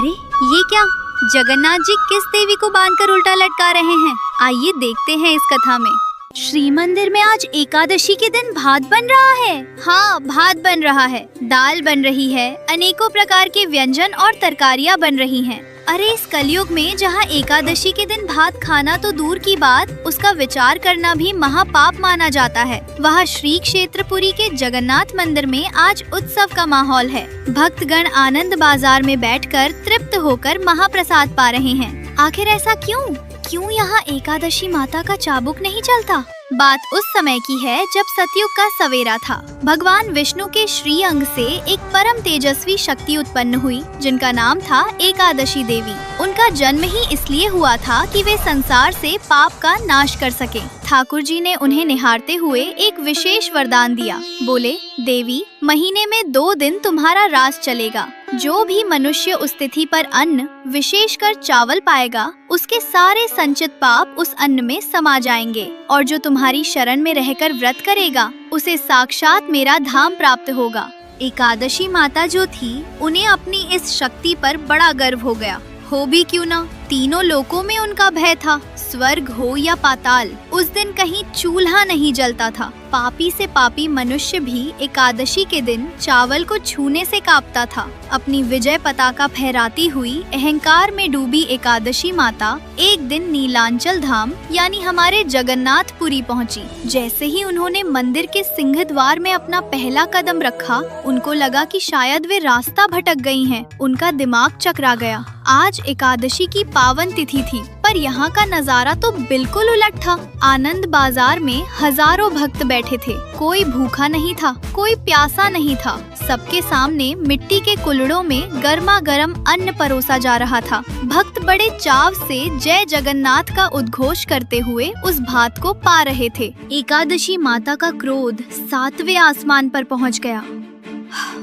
अरे ये क्या, जगन्नाथ जी किस देवी को बांधकर उल्टा लटका रहे हैं? आइए देखते हैं इस कथा में। श्री मंदिर में आज एकादशी के दिन भात बन रहा है। हाँ, भात बन रहा है, दाल बन रही है, अनेकों प्रकार के व्यंजन और तरकारियाँ बन रही हैं। अरे इस कलयुग में जहाँ एकादशी के दिन भात खाना तो दूर की बात, उसका विचार करना भी महापाप माना जाता है। वहाँ श्री क्षेत्रपुरी के जगन्नाथ मंदिर में आज उत्सव का माहौल है। भक्तगण आनंद बाजार में बैठकर तृप्त होकर महाप्रसाद पा रहे हैं। आखिर ऐसा क्यों यहाँ एकादशी माता का चाबुक नहीं चलता? बात उस समय की है जब सतयुग का सवेरा था। भगवान विष्णु के श्री अंग से एक परम तेजस्वी शक्ति उत्पन्न हुई, जिनका नाम था एकादशी देवी। उनका जन्म ही इसलिए हुआ था कि वे संसार से पाप का नाश कर सके। ठाकुर जी ने उन्हें निहारते हुए एक विशेष वरदान दिया। बोले, देवी, महीने में 2 दिन तुम्हारा रास चलेगा। जो भी मनुष्य उस तिथि पर अन्न, विशेषकर चावल पाएगा, उसके सारे संचित पाप उस अन्न में समा जाएंगे, और जो तुम्हारी शरण में रहकर व्रत करेगा, उसे साक्षात मेरा धाम प्राप्त होगा। एकादशी माता जो थी, उन्हें अपनी इस शक्ति पर बड़ा गर्व हो गया। हो भी क्यों ना, तीनों लोकों में उनका भय था, स्वर्ग हो या पाताल। उस दिन कहीं चूल्हा नहीं जलता था। पापी से पापी मनुष्य भी एकादशी के दिन चावल को छूने से कांपता था। अपनी विजय पताका फहराती हुई अहंकार में डूबी एकादशी माता एक दिन नीलांचल धाम यानी हमारे जगन्नाथपुरी पहुंची। जैसे ही उन्होंने मंदिर के सिंह द्वार में अपना पहला कदम रखा, उनको लगा कि शायद वे रास्ता भटक गई हैं। उनका दिमाग चकरा गया। आज एकादशी की पावन तिथि थी, पर यहाँ का नजारा तो बिल्कुल उलट था। आनंद बाजार में हजारों भक्त बैठे थे। कोई भूखा नहीं था, कोई प्यासा नहीं था। सबके सामने मिट्टी के कुल्हड़ों में गर्मा गर्म अन्न परोसा जा रहा था। भक्त बड़े चाव से जय जगन्नाथ का उद्घोष करते हुए उस भात को पा रहे थे। एकादशी माता का क्रोध 7वें आसमान पर पहुँच गया।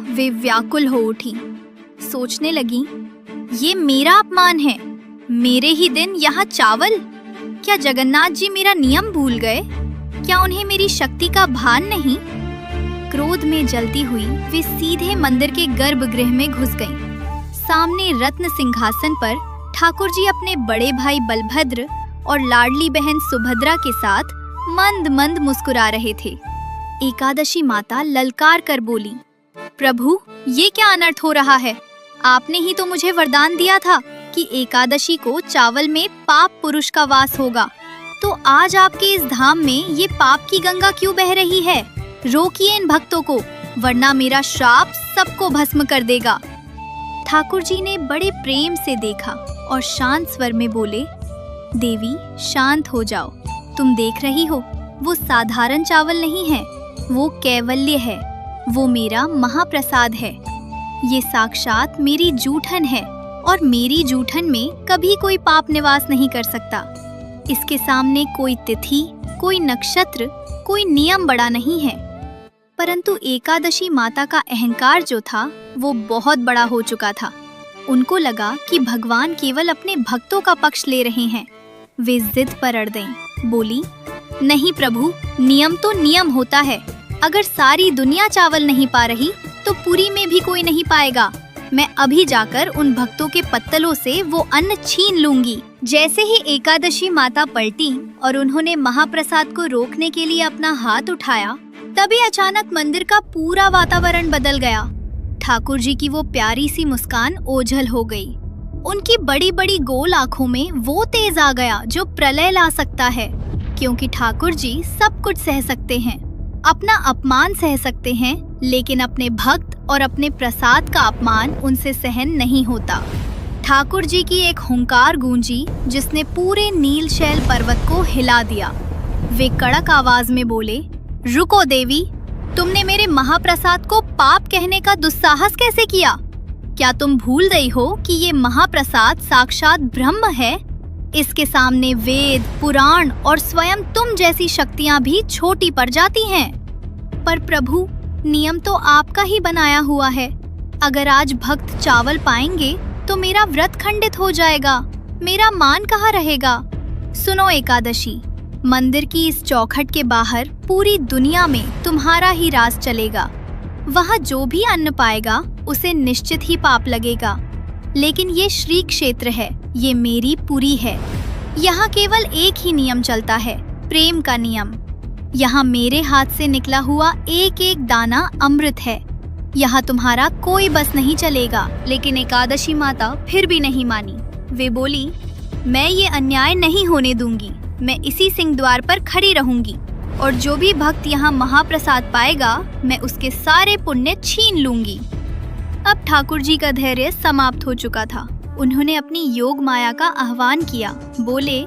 वे व्याकुल हो उठी। सोचने लगी, ये मेरा अपमान है। मेरे ही दिन यहाँ चावल? क्या जगन्नाथ जी मेरा नियम भूल गए? क्या उन्हें मेरी शक्ति का भान नहीं? क्रोध में जलती हुई वे सीधे मंदिर के गर्भगृह में घुस गईं। सामने रत्न सिंहासन पर ठाकुर जी अपने बड़े भाई बलभद्र और लाडली बहन सुभद्रा के साथ मंद मंद मुस्कुरा रहे थे। एकादशी माता ललकार कर बोली, प्रभु, ये क्या अनर्थ हो रहा है? आपने ही तो मुझे वरदान दिया था कि एकादशी को चावल में पाप पुरुष का वास होगा। तो आज आपके इस धाम में ये पाप की गंगा क्यों बह रही है? रोकिए इन भक्तों को, वरना मेरा श्राप सबको भस्म कर देगा। ठाकुर जी ने बड़े प्रेम से देखा और शांत स्वर में बोले, देवी, शांत हो जाओ। तुम देख रही हो, वो साधारण चावल नहीं है, वो कैवल्य है। वो मेरा महाप्रसाद है। ये साक्षात मेरी जूठन है, और मेरी जूठन में कभी कोई पाप निवास नहीं कर सकता। इसके सामने कोई तिथि, कोई नक्षत्र, कोई नियम बड़ा नहीं है। परंतु एकादशी माता का अहंकार जो था, वो बहुत बड़ा हो चुका था। उनको लगा कि भगवान केवल अपने भक्तों का पक्ष ले रहे हैं। वे जिद पर अड़ गईं। बोली, नहीं प्रभु, नियम तो नियम होता है। अगर सारी दुनिया चावल नहीं पा रही, तो पुरी में भी कोई नहीं पाएगा। मैं अभी जाकर उन भक्तों के पत्तलों से वो अन्न छीन लूंगी। जैसे ही एकादशी माता पलटी और उन्होंने महाप्रसाद को रोकने के लिए अपना हाथ उठाया, तभी अचानक मंदिर का पूरा वातावरण बदल गया। ठाकुर जी की वो प्यारी सी मुस्कान ओझल हो गई। उनकी बड़ी बड़ी गोल आँखों में वो तेज आ गया जो प्रलय ला सकता है, क्योंकि ठाकुर जी सब कुछ सह सकते हैं। अपना अपमान सह सकते हैं, लेकिन अपने भक्त और अपने प्रसाद का अपमान उनसे सहन नहीं होता। ठाकुर जी की एक हुंकार गूंजी, जिसने पूरे नीलशैल पर्वत को हिला दिया। वे कड़क आवाज में बोले, रुको देवी, तुमने मेरे महाप्रसाद को पाप कहने का दुस्साहस कैसे किया? क्या तुम भूल गई हो कि ये महाप्रसाद साक्षात ब्रह्म है? इसके सामने वेद, पुराण और स्वयं तुम जैसी शक्तियां भी छोटी पड़ जाती हैं। पर प्रभु, नियम तो आपका ही बनाया हुआ है। अगर आज भक्त चावल पाएंगे तो मेरा व्रत खंडित हो जाएगा। मेरा मान कहाँ रहेगा? सुनो एकादशी, मंदिर की इस चौखट के बाहर पूरी दुनिया में तुम्हारा ही राज चलेगा। वहाँ जो भी अन्न पाएगा, उसे निश्चित ही पाप लगेगा। लेकिन ये श्री क्षेत्र है, ये मेरी पुरी है। यहाँ केवल एक ही नियम चलता है, प्रेम का नियम। यहाँ मेरे हाथ से निकला हुआ एक एक दाना अमृत है। यहाँ तुम्हारा कोई बस नहीं चलेगा। लेकिन एकादशी माता फिर भी नहीं मानी। वे बोली, मैं ये अन्याय नहीं होने दूंगी। मैं इसी सिंह द्वार पर खड़ी रहूंगी और जो भी भक्त यहाँ महाप्रसाद पाएगा, मैं उसके सारे पुण्य छीन लूंगी। अब ठाकुर जी का धैर्य समाप्त हो चुका था। उन्होंने अपनी योग माया का आह्वान किया। बोले,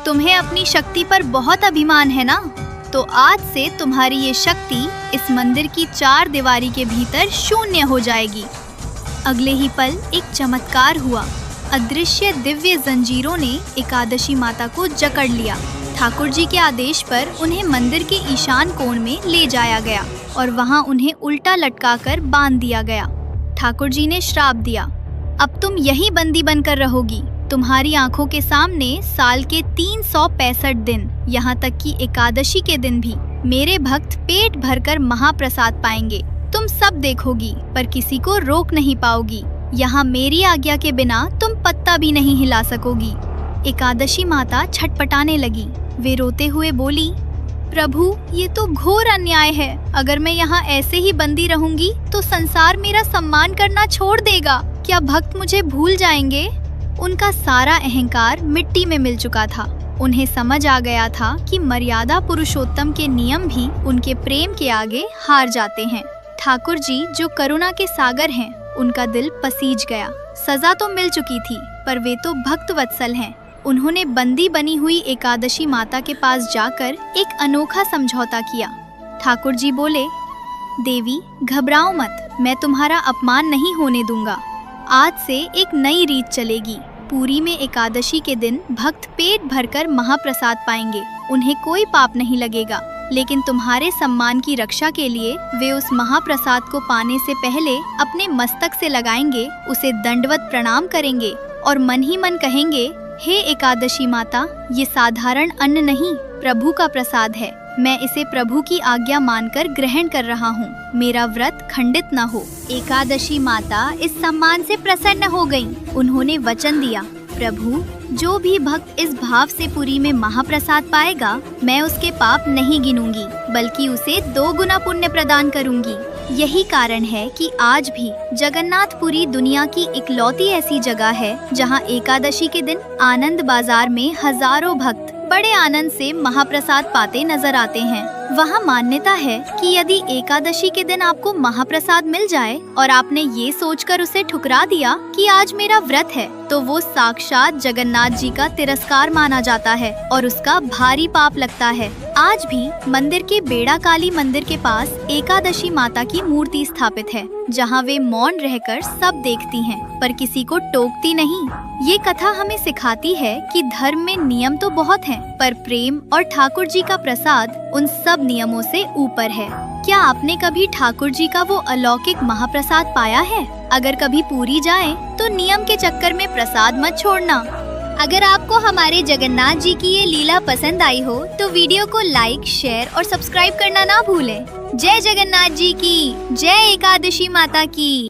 तुम्हें अपनी शक्ति पर बहुत अभिमान है ना? तो आज से तुम्हारी ये शक्ति इस मंदिर की 4 दीवारी के भीतर शून्य हो जाएगी। अगले ही पल एक चमत्कार हुआ। अदृश्य दिव्य जंजीरों ने एकादशी माता को जकड़ लिया। ठाकुर जी के आदेश पर उन्हें मंदिर के ईशान कोण में ले जाया गया और वहां उन्हें उल्टा लटकाकर बांध दिया गया। ठाकुर जी ने श्राप दिया, अब तुम यहीं बंदी बनकर रहोगी। तुम्हारी आंखों के सामने साल के 365 दिन, यहाँ तक कि एकादशी के दिन भी मेरे भक्त पेट भरकर महाप्रसाद पाएंगे। तुम सब देखोगी पर किसी को रोक नहीं पाओगी। यहाँ मेरी आज्ञा के बिना तुम पत्ता भी नहीं हिला सकोगी। एकादशी माता छटपटाने लगी। वे रोते हुए बोली, प्रभु, ये तो घोर अन्याय है। अगर मैं यहाँ ऐसे ही बंदी रहूंगी तो संसार मेरा सम्मान करना छोड़ देगा। क्या भक्त मुझे भूल जाएंगे? उनका सारा अहंकार मिट्टी में मिल चुका था। उन्हें समझ आ गया था कि मर्यादा पुरुषोत्तम के नियम भी उनके प्रेम के आगे हार जाते हैं। ठाकुर जी जो करुणा के सागर हैं, उनका दिल पसीज गया। सजा तो मिल चुकी थी, पर वे तो भक्त वत्सल हैं। उन्होंने बंदी बनी हुई एकादशी माता के पास जाकर एक अनोखा समझौता किया। ठाकुर जी बोले, देवी घबराओ मत, मैं तुम्हारा अपमान नहीं होने दूंगा। आज से एक नई रीत चलेगी। पुरी में एकादशी के दिन भक्त पेट भरकर महाप्रसाद पाएंगे। उन्हें कोई पाप नहीं लगेगा, लेकिन तुम्हारे सम्मान की रक्षा के लिए वे उस महाप्रसाद को पाने से पहले अपने मस्तक से लगाएंगे, उसे दंडवत प्रणाम करेंगे और मन ही मन कहेंगे, हे एकादशी माता, ये साधारण अन्न नहीं, प्रभु का प्रसाद है। मैं इसे प्रभु की आज्ञा मानकर ग्रहण कर रहा हूँ। मेरा व्रत खंडित न हो। एकादशी माता इस सम्मान से प्रसन्न हो गईं। उन्होंने वचन दिया, प्रभु, जो भी भक्त इस भाव से पुरी में महाप्रसाद पाएगा, मैं उसके पाप नहीं गिनूंगी, बल्कि उसे 2 गुना पुण्य प्रदान करूंगी। यही कारण है कि आज भी जगन्नाथपुरी दुनिया की इकलौती ऐसी जगह है जहां एकादशी के दिन आनंद बाजार में हजारों भक्त बड़े आनंद से महाप्रसाद पाते नजर आते हैं। वहाँ मान्यता है कि यदि एकादशी के दिन आपको महाप्रसाद मिल जाए और आपने ये सोचकर उसे ठुकरा दिया कि आज मेरा व्रत है, तो वो साक्षात जगन्नाथ जी का तिरस्कार माना जाता है और उसका भारी पाप लगता है। आज भी मंदिर के बेड़ा काली मंदिर के पास एकादशी माता की मूर्ति स्थापित है, जहाँ वे मौन रहकर सब देखती हैं, पर किसी को टोकती नहीं। ये कथा हमें सिखाती है कि धर्म में नियम तो बहुत हैं, पर प्रेम और ठाकुर जी का प्रसाद उन सब नियमों से ऊपर है। क्या आपने कभी ठाकुर जी का वो अलौकिक महाप्रसाद पाया है? अगर कभी पुरी जाएं, तो नियम के चक्कर में प्रसाद मत छोड़ना। अगर आपको हमारे जगन्नाथ जी की ये लीला पसंद आई हो, तो वीडियो को लाइक, शेयर और सब्सक्राइब करना ना भूलें। जय जगन्नाथ जी की, जय एकादशी माता की।